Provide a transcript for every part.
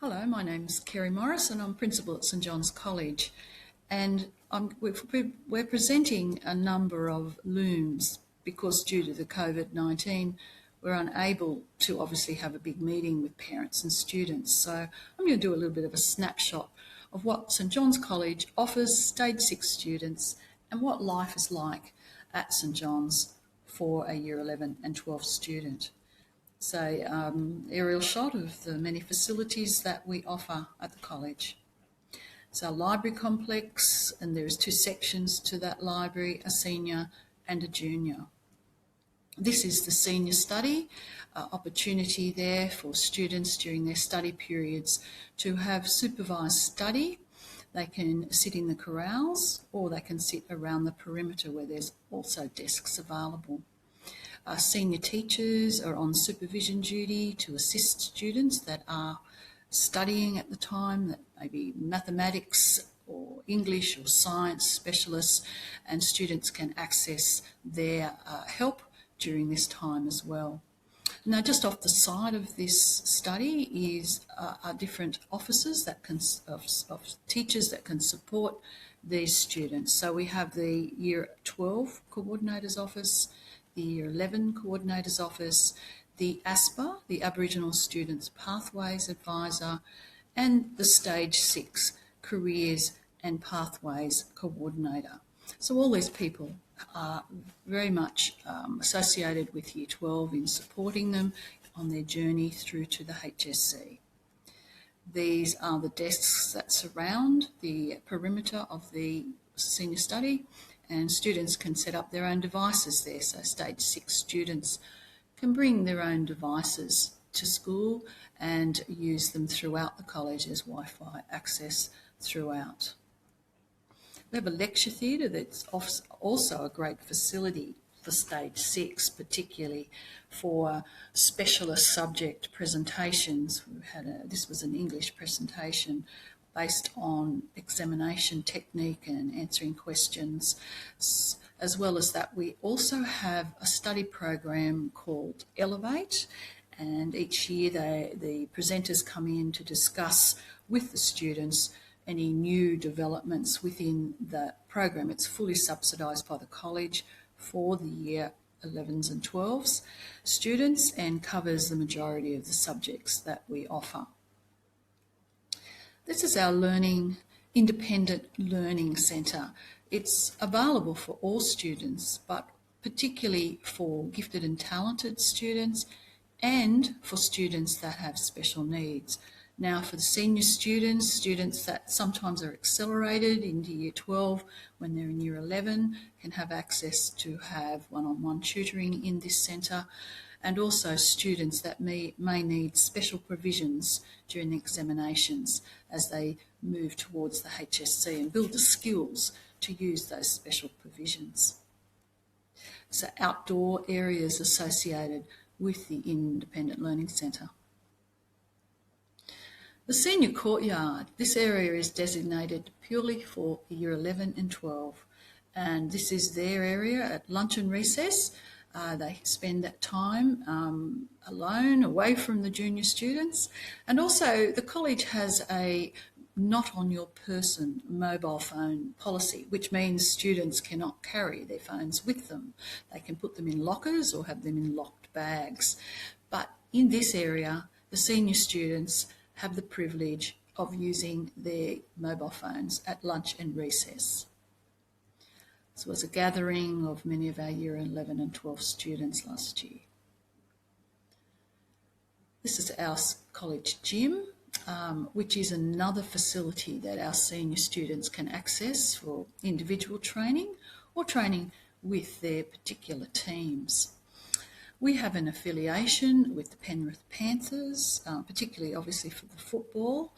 Hello, my name's Kerry Morris and I'm Principal at St John's College, and we're presenting a number of looms because due to the COVID-19 we're unable to obviously have a big meeting with parents and students. So I'm going to do a little bit of a snapshot of what St John's College offers Stage 6 students and what life is like at St John's for a Year 11 and 12 student. So aerial shot of the many facilities that we offer at the college. It's our library complex, and there's two sections to that library, a senior and a junior. This is the senior study, opportunity there for students during their study periods to have supervised study. They can sit in the corrals or they can sit around the perimeter where there's also desks available. Senior teachers are on supervision duty to assist students that are studying at the time, that may be mathematics or English or science specialists, and students can access their help during this time as well. Now, just off the side of this study are different offices that of teachers that can support these students. So we have the Year 12 Coordinator's Office, the Year 11 Coordinator's Office, the ASPA, the Aboriginal Students Pathways Advisor, and the Stage 6 Careers and Pathways Coordinator. So all these people are very much associated with Year 12 in supporting them on their journey through to the HSC. These are the desks that surround the perimeter of the senior study, and students can set up their own devices there. So Stage 6 students can bring their own devices to school and use them throughout the college as Wi-Fi access throughout. We have a lecture theatre that's also a great facility for Stage 6, particularly for specialist subject presentations. This was an English presentation based on examination technique and answering questions. As well as that, we also have a study program called Elevate, and each year the presenters come in to discuss with the students any new developments within the program. It's fully subsidised by the college for the Year 11s and 12s students and covers the majority of the subjects that we offer. This is our independent learning centre. It's available for all students, but particularly for gifted and talented students and for students that have special needs. Now, for the senior students that sometimes are accelerated into Year 12 when they're in Year 11 can have access to have one-on-one tutoring in this centre, and also students that may need special provisions during the examinations as they move towards the HSC and build the skills to use those special provisions. So outdoor areas associated with the Independent Learning Centre. The senior courtyard, this area is designated purely for Year 11 and 12, and this is their area at lunch and recess. They spend that time alone, away from the junior students. And also the college has a not on your person mobile phone policy, which means students cannot carry their phones with them. They can put them in lockers or have them in locked bags. But in this area, the senior students have the privilege of using their mobile phones at lunch and recess. This was a gathering of many of our Year 11 and 12 students last year. This is our college gym, which is another facility that our senior students can access for individual training or training with their particular teams. We have an affiliation with the Penrith Panthers, particularly obviously for the football.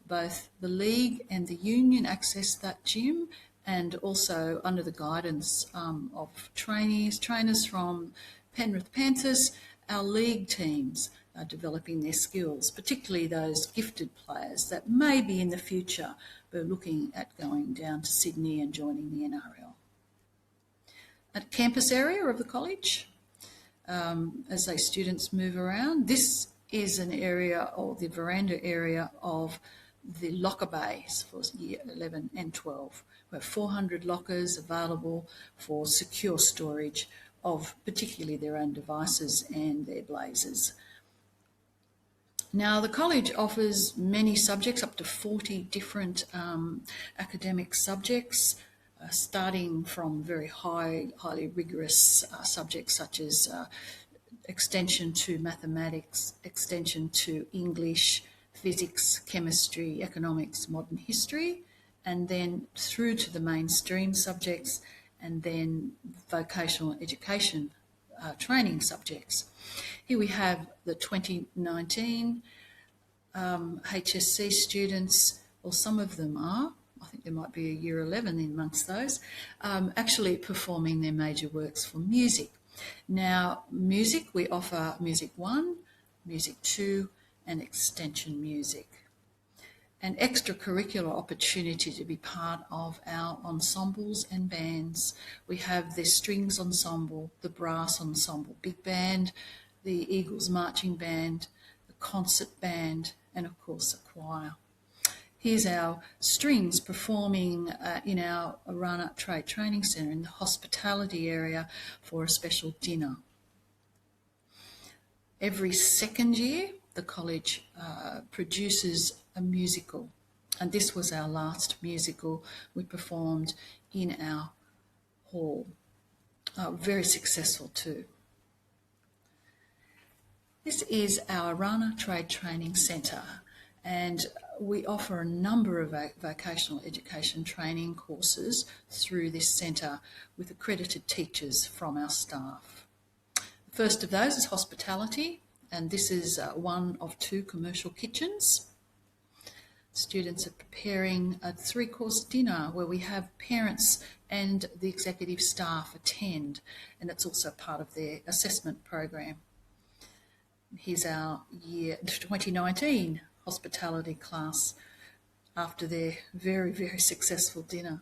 Both the league and the union access that gym, and also under the guidance of trainers from Penrith Panthers, our league teams are developing their skills, particularly those gifted players that may be in the future be looking at going down to Sydney and joining the NRL. At a campus area of the college, as those students move around, this is an area, or the veranda area, of the locker bays for year 11 and 12. We have 400 lockers available for secure storage of particularly their own devices and their blazers. Now, the college offers many subjects, up to 40 different academic subjects, starting from very highly rigorous subjects such as extension to mathematics, extension to English, physics, chemistry, economics, modern history, and then through to the mainstream subjects, and then vocational education training subjects. Here we have the 2019 HSC students, or some of them are, I think there might be a year 11 in amongst those, actually performing their major works for music. Now, music, we offer Music 1, Music 2, and Extension Music. An extracurricular opportunity to be part of our ensembles and bands. We have the strings ensemble, the brass ensemble, big band, the Eagles marching band, the concert band, and of course a choir. Here's our strings performing in our Arana Trade Training Centre in the hospitality area for a special dinner. Every second year, the college produces a musical, and this was our last musical we performed in our hall. Very successful too. This is our Arana Trade Training Centre, and we offer a number of vocational education training courses through this centre with accredited teachers from our staff. The first of those is hospitality, and this is one of 2 commercial kitchens. Students are preparing a 3-course dinner where we have parents and the executive staff attend, and it's also part of their assessment program. Here's our year 2019 hospitality class after their very, very successful dinner.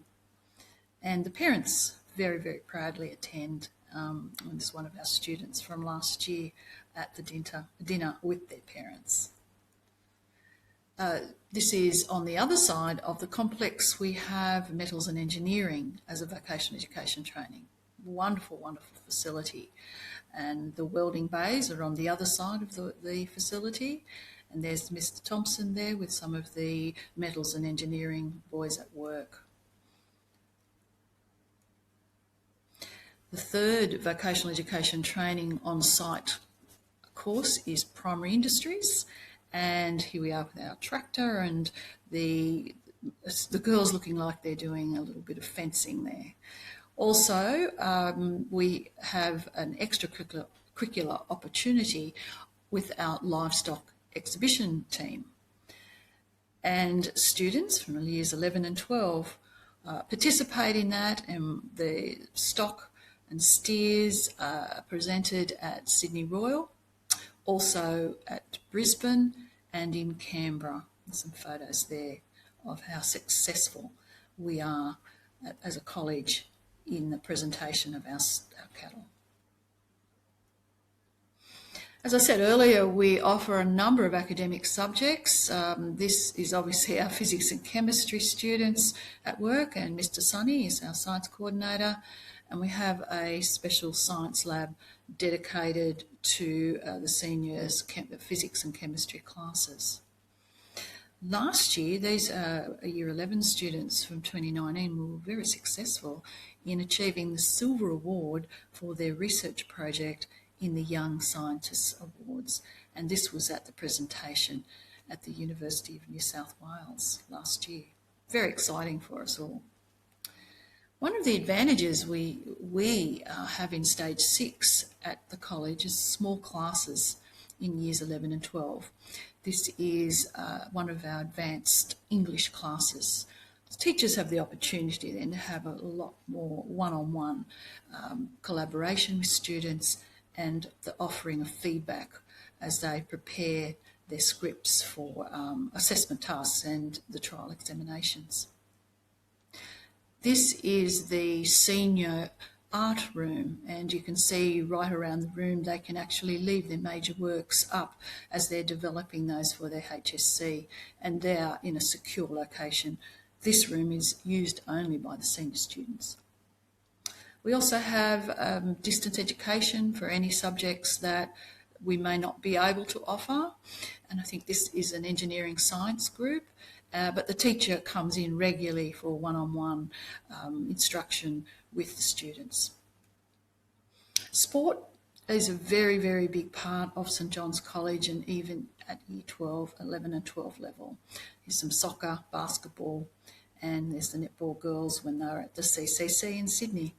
And the parents very, very proudly attend. And this is one of our students from last year at the dinner with their parents. This is on the other side of the complex. We have metals and engineering as a vocational education training. Wonderful, wonderful facility. And the welding bays are on the other side of the facility. And there's Mr. Thompson there with some of the metals and engineering boys at work. The third vocational education training on-site course is primary industries. And here we are with our tractor and the girls looking like they're doing a little bit of fencing there. Also, we have an extracurricular opportunity with our livestock exhibition team. And students from years 11 and 12 participate in that, and the stock and steers are presented at Sydney Royal, also at Brisbane and in Canberra. There's some photos there of how successful we are as a college in the presentation of our cattle. As I said earlier, we offer a number of academic subjects. This is obviously our physics and chemistry students at work, and Mr. Sunny is our science coordinator. And we have a special science lab dedicated to the seniors' physics and chemistry classes. Last year, these Year 11 students from 2019 were very successful in achieving the Silver Award for their research project in the Young Scientists Awards, and this was at the presentation at the University of New South Wales last year. Very exciting for us all. One of the advantages we have in Stage 6 at the college is small classes in Years 11 and 12. This is one of our advanced English classes. Teachers have the opportunity then to have a lot more one-on-one collaboration with students and the offering of feedback as they prepare their scripts for assessment tasks and the trial examinations. This is the senior art room, and you can see right around the room they can actually leave their major works up as they're developing those for their HSC, and they are in a secure location. This room is used only by the senior students. We also have distance education for any subjects that we may not be able to offer, and I think this is an engineering science group, but the teacher comes in regularly for one-on-one instruction with the students. Sport is a very, very big part of St John's College, and even at Year 12, 11 and 12 level. There's some soccer, basketball, and there's the netball girls when they're at the CCC in Sydney.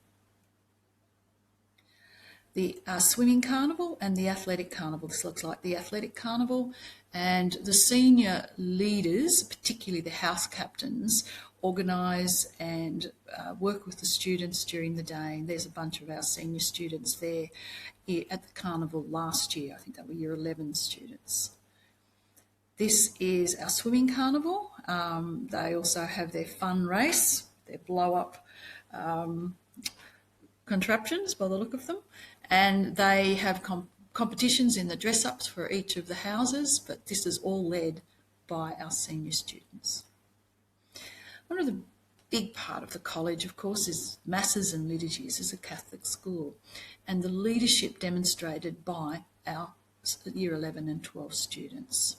The swimming carnival and the athletic carnival. This looks like the athletic carnival, and the senior leaders, particularly the house captains, organise and work with the students during the day. And there's a bunch of our senior students there at the carnival last year. I think they were Year 11 students. This is our swimming carnival. They also have their fun race, their blow-up contraptions by the look of them, and they have competitions in the dress-ups for each of the houses, but this is all led by our senior students. One of the big part of the college, of course, is Masses and Liturgies as a Catholic school, and the leadership demonstrated by our Year 11 and 12 students.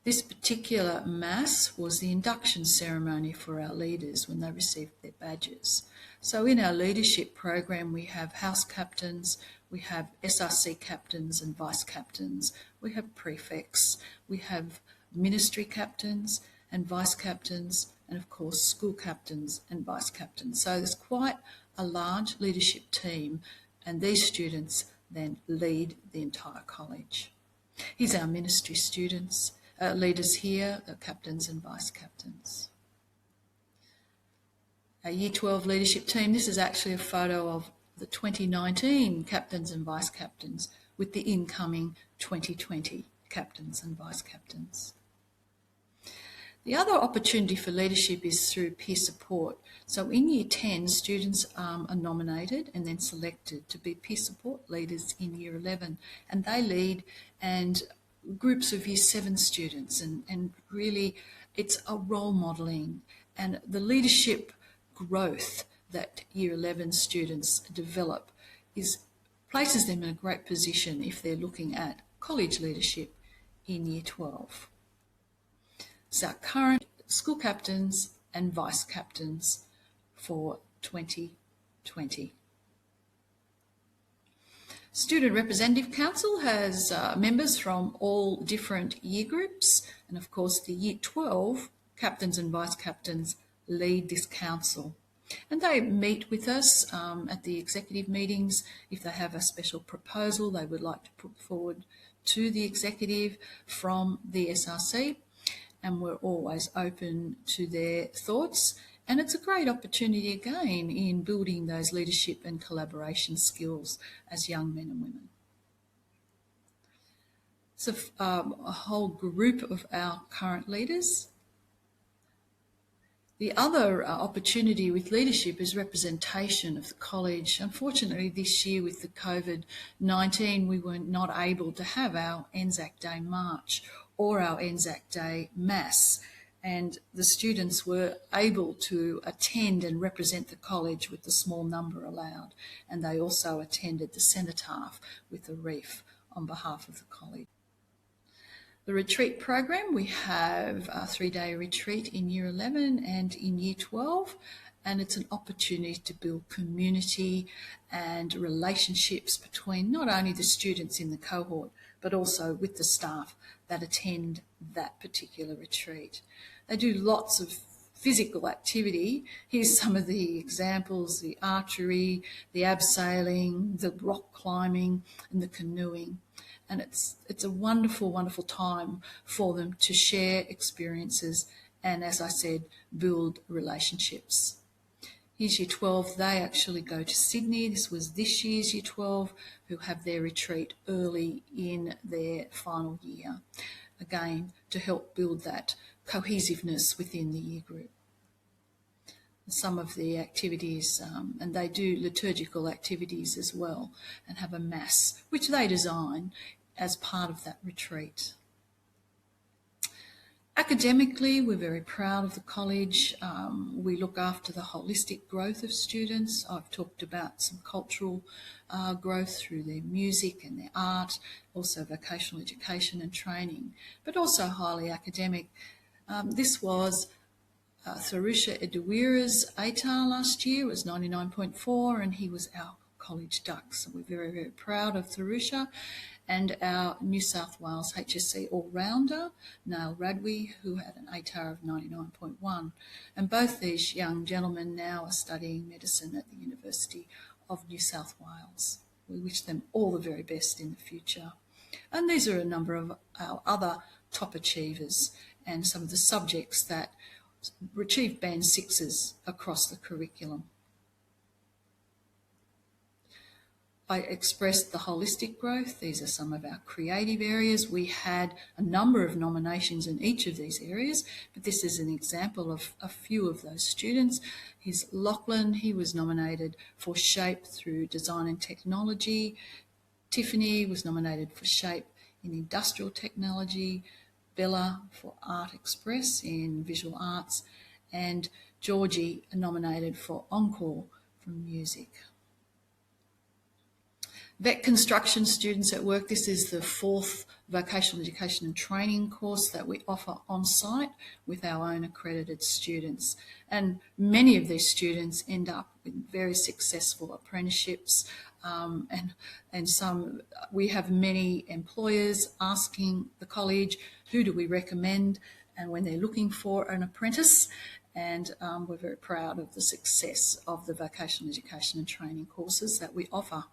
This particular Mass was the induction ceremony for our leaders when they received their badges. So in our leadership program, we have house captains, we have SRC captains and vice captains, we have prefects, we have ministry captains and vice captains, and of course school captains and vice captains. So there's quite a large leadership team, and these students then lead the entire college. Here's our ministry students. Leaders here, the captains and vice captains. Our Year 12 leadership team, this is actually a photo of the 2019 captains and vice captains with the incoming 2020 captains and vice captains. The other opportunity for leadership is through peer support. So in Year 10, students are nominated and then selected to be peer support leaders in Year 11, and they lead and groups of Year 7 students, and really it's a role modelling, and the leadership growth that Year 11 students develop places them in a great position if they're looking at college leadership in Year 12. So our current school captains and vice captains for 2020. Student Representative Council has members from all different year groups, and of course the Year 12 captains and vice captains lead this council. And they meet with us at the executive meetings if they have a special proposal they would like to put forward to the executive from the SRC, and we're always open to their thoughts. And it's a great opportunity again in building those leadership and collaboration skills as young men and women. So a whole group of our current leaders. The other opportunity with leadership is representation of the college. Unfortunately, this year with the COVID-19, we were not able to have our Anzac Day March or our Anzac Day Mass, and the students were able to attend and represent the college with the small number allowed, and they also attended the cenotaph with a wreath on behalf of the college. The retreat program, we have a 3-day retreat in Year 11 and in Year 12, and it's an opportunity to build community and relationships between not only the students in the cohort, but also with the staff that attend that particular retreat. They do lots of physical activity. Here's some of the examples: the archery, the abseiling, the rock climbing, and the canoeing. And it's a wonderful, wonderful time for them to share experiences and, as I said, build relationships. Here's Year 12. They actually go to Sydney. This was this year's Year 12, who have their retreat early in their final year, again, to help build that cohesiveness within the year group. some of the activities, and they do liturgical activities as well and have a mass, which they design as part of that retreat. Academically, we're very proud of the college. We look after the holistic growth of students. I've talked about some cultural growth through their music and their art, also vocational education and training, but also highly academic. This was Tharusha Edewira's ATAR last year, was 99.4, and he was our college duck. So we're very, very proud of Tharusha. And our New South Wales HSC all-rounder, Nail Radwi, who had an ATAR of 99.1. And both these young gentlemen now are studying medicine at the University of New South Wales. We wish them all the very best in the future. And these are a number of our other top achievers and some of the subjects that achieved band 6s across the curriculum. I expressed the holistic growth. These are some of our creative areas. We had a number of nominations in each of these areas, but this is an example of a few of those students. Here's Lachlan. He was nominated for SHAPE through Design and Technology. Tiffany was nominated for SHAPE in Industrial Technology. Bella for Art Express in Visual Arts. And Georgie nominated for Encore from Music. VET construction students at work. This is the 4th vocational education and training course that we offer on site with our own accredited students. And many of these students end up with very successful apprenticeships. And some, we have many employers asking the college, who do we recommend? And when they're looking for an apprentice, and we're very proud of the success of the vocational education and training courses that we offer.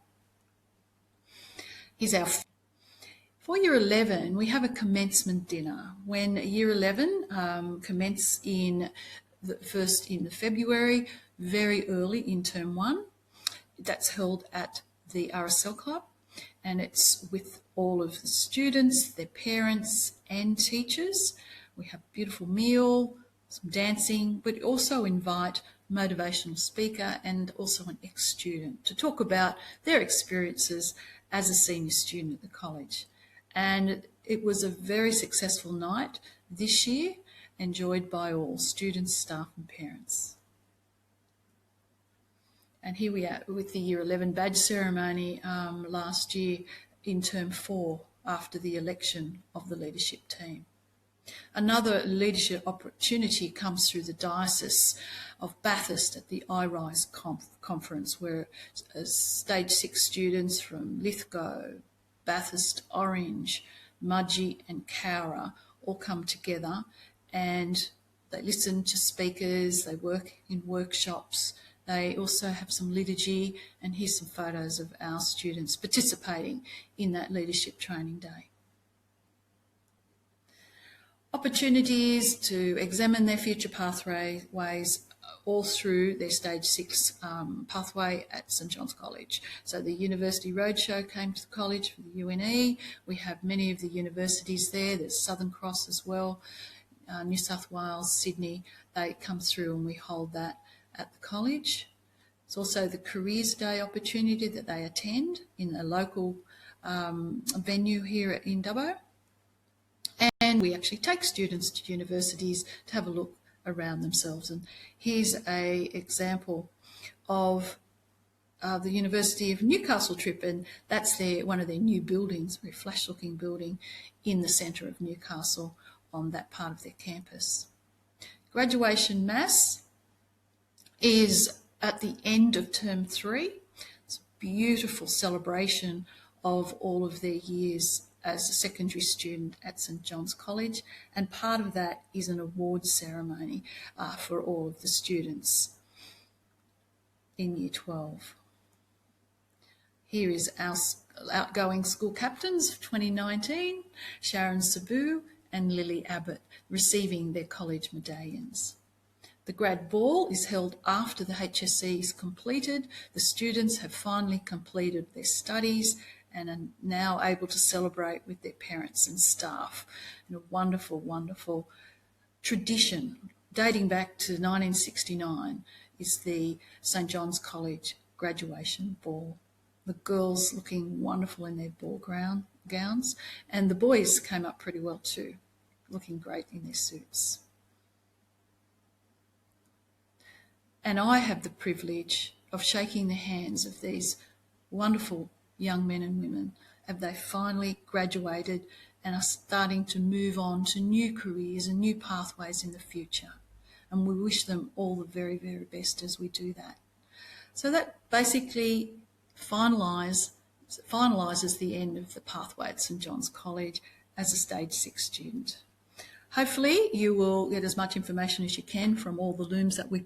Here's our for Year 11, we have a commencement dinner. When Year 11 commence in the February, very early in Term 1. That's held at the RSL Club, and it's with all of the students, their parents and teachers. We have a beautiful meal, some dancing, but also invite motivational speaker and also an ex-student to talk about their experiences as a senior student at the college. And it was a very successful night this year, enjoyed by all students, staff and parents. And here we are with the Year 11 badge ceremony last year in Term 4 after the election of the leadership team. Another leadership opportunity comes through the Diocese of Bathurst at the iRise conference, where Stage 6 students from Lithgow, Bathurst, Orange, Mudgee and Cowra all come together and they listen to speakers, they work in workshops, they also have some liturgy, and here's some photos of our students participating in that leadership training day. Opportunities to examine their future pathways all through their Stage 6 pathway at St John's College. So the University Roadshow came to the college for the UNE. We have many of the universities there. There's Southern Cross as well, New South Wales, Sydney. They come through and we hold that at the college. It's also the Careers Day opportunity that they attend in a local venue here in Dubbo. And we actually take students to universities to have a look around themselves. And here's an example of the University of Newcastle trip, and that's one of their new buildings, very flash-looking building in the centre of Newcastle on that part of their campus. Graduation Mass is at the end of Term 3. It's a beautiful celebration of all of their years as a secondary student at St John's College, and part of that is an awards ceremony for all of the students in Year 12. Here is our outgoing school captains of 2019, Sharon Sabu and Lily Abbott, receiving their college medallions. The grad ball is held after the HSC is completed. The students have finally completed their studies and are now able to celebrate with their parents and staff. And a wonderful, wonderful tradition dating back to 1969 is the St John's College graduation ball. The girls looking wonderful in their ball gowns, and the boys came up pretty well too, looking great in their suits. And I have the privilege of shaking the hands of these wonderful young men and women as they finally graduated and are starting to move on to new careers and new pathways in the future. And we wish them all the very, very best as we do that. So that basically finalises the end of the pathway at St John's College as a Stage 6 student. Hopefully you will get as much information as you can from all the looms that we